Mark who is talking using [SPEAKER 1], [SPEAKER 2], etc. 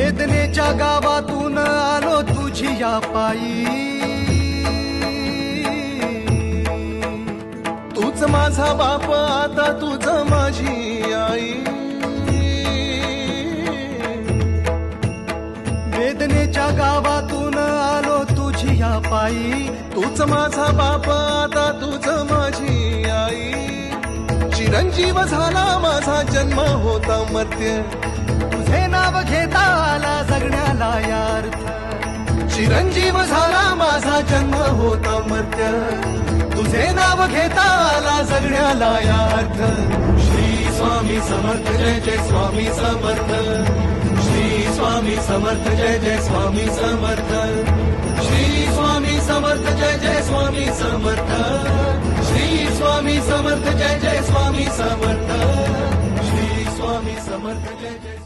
[SPEAKER 1] वेदनेच्या गावातून आलो तुझी या पायी,
[SPEAKER 2] तूच माझा बाप आता तुझ माझी आई,
[SPEAKER 1] वेदनेच्या गावातून आलो तुझी या पायी,
[SPEAKER 2] तूच माझा बाप आता तुझ माझी आई, चिरंजीव झाला माझा जन्म होता मर्त्य,
[SPEAKER 1] तुझे नाव घेता आला जगण्याला यार्थ,
[SPEAKER 2] चिरंजीव झाला माझा जन्म होता मर्त्य,
[SPEAKER 1] तुझे नाव घेता आला जगण्याला यार्थ.
[SPEAKER 2] श्री स्वामी समर्थ जय जय स्वामी समर्थ, श्री स्वामी समर्थ जय जय स्वामी समर्थ, श्री स्वामी समर्थ जय जय स्वामी समर्थ, श्री स्वामी समर्थ जय जय स्वामी समर्थ, श्री स्वामी समर्थ जय जय